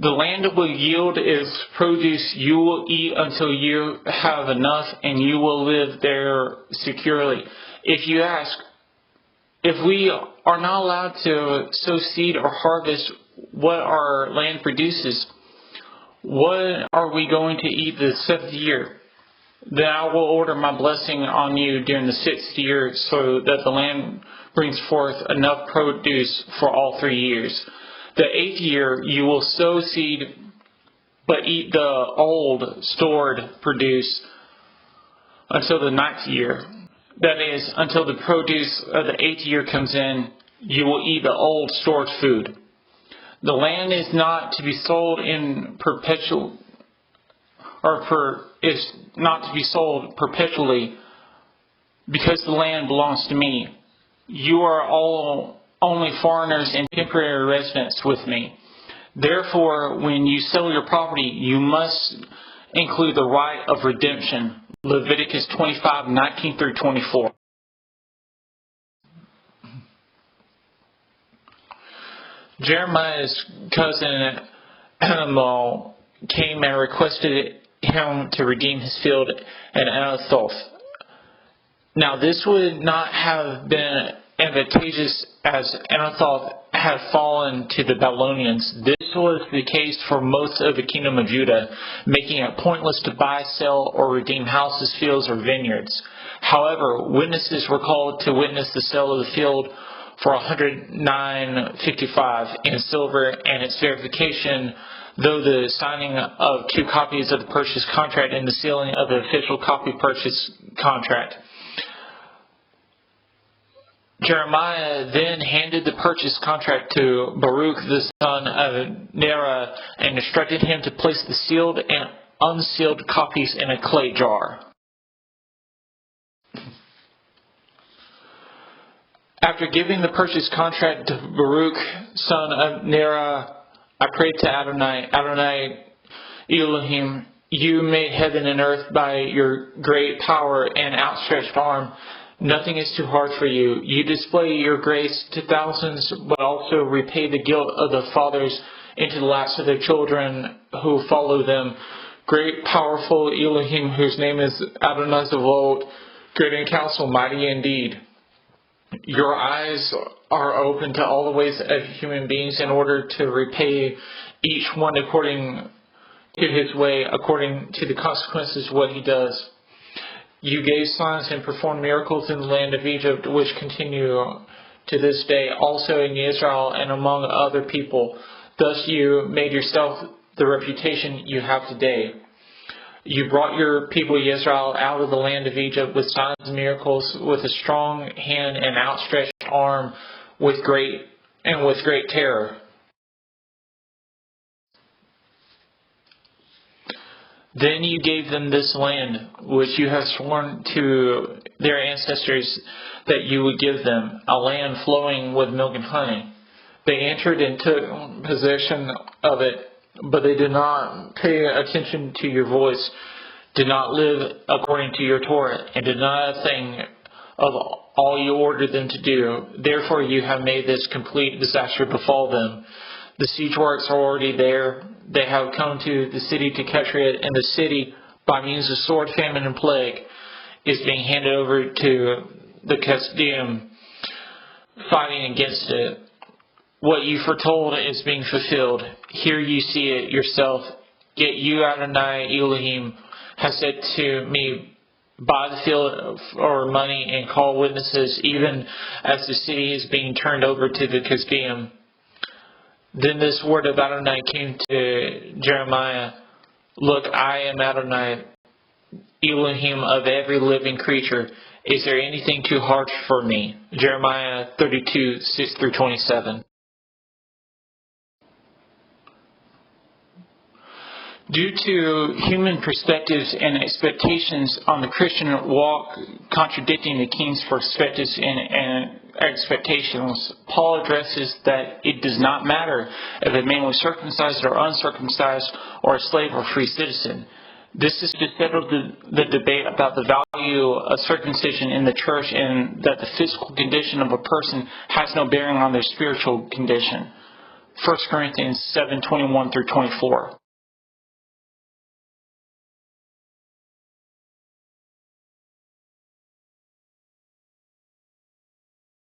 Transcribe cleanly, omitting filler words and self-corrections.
The land will yield its produce. You will eat until you have enough, and you will live there securely. If you ask, if we are not allowed to sow seed or harvest what our land produces, what are we going to eat the 7th year? Then I will order my blessing on you during the 6th year, so that the land brings forth enough produce for all 3 years. The 8th year you will sow seed, but eat the old stored produce until the 9th year. That is, until the produce of the 8th year comes in, you will eat the old stored food. The land is not to be sold in perpetual, is not to be sold perpetually, because the land belongs to me. You are all only foreigners and temporary residents with me. Therefore, when you sell your property, you must include the right of redemption. Leviticus 25:19 through 24. Jeremiah's cousin Hanamel came and requested him to redeem his field at Anathoth. Now this would not have been advantageous, as Anathoth had fallen to the Babylonians. This was the case for most of the kingdom of Judah, making it pointless to buy, sell, or redeem houses, fields, or vineyards. However, witnesses were called to witness the sale of the field for 109.55 in silver, and its verification, though the signing of 2 copies of the purchase contract and the sealing of the official copy purchase contract. Jeremiah then handed the purchase contract to Baruch the son of Neriah and instructed him to place the sealed and unsealed copies in a clay jar. After giving the purchase contract to Baruch son of Neriah, I prayed to Adonai, Adonai Elohim, you made heaven and earth by your great power and outstretched arm. Nothing is too hard for you. You display your grace to thousands, but also repay the guilt of the fathers into the laps of their children who follow them. Great, powerful Elohim, whose name is Adonai Zevot, great in counsel, mighty indeed. Your eyes are open to all the ways of human beings in order to repay each one according to his way, according to the consequences of what he does. You gave signs and performed miracles in the land of Egypt, which continue to this day, also in Israel and among other people. Thus you made yourself the reputation you have today. You brought your people Israel out of the land of Egypt with signs and miracles, with a strong hand and outstretched arm, with great terror. Then you gave them this land, which you have sworn to their ancestors that you would give them, a land flowing with milk and honey. They entered and took possession of it, but they did not pay attention to your voice, did not live according to your Torah, and did not a thing of all you ordered them to do. Therefore you have made this complete disaster befall them. The siege works are already there. They have come to the city to capture it, and the city, by means of sword, famine, and plague, is being handed over to the Kasdim, fighting against it. What you foretold is being fulfilled. Here you see it yourself. Yet you, Adonai Elohim, has said to me, buy the field for money and call witnesses, even as the city is being turned over to the Kasdim. Then this word of Adonai came to Jeremiah. Look, I am Adonai, Elohim of every living creature. Is there anything too hard for me? Jeremiah 32:6-27. Due to human perspectives and expectations on the Christian walk contradicting the king's perspectives and expectations, Paul addresses that it does not matter if a man was circumcised or uncircumcised, or a slave or free citizen. This is to settle the debate about the value of circumcision in the church, and that the physical condition of a person has no bearing on their spiritual condition. 1 Corinthians 7:21 through 24.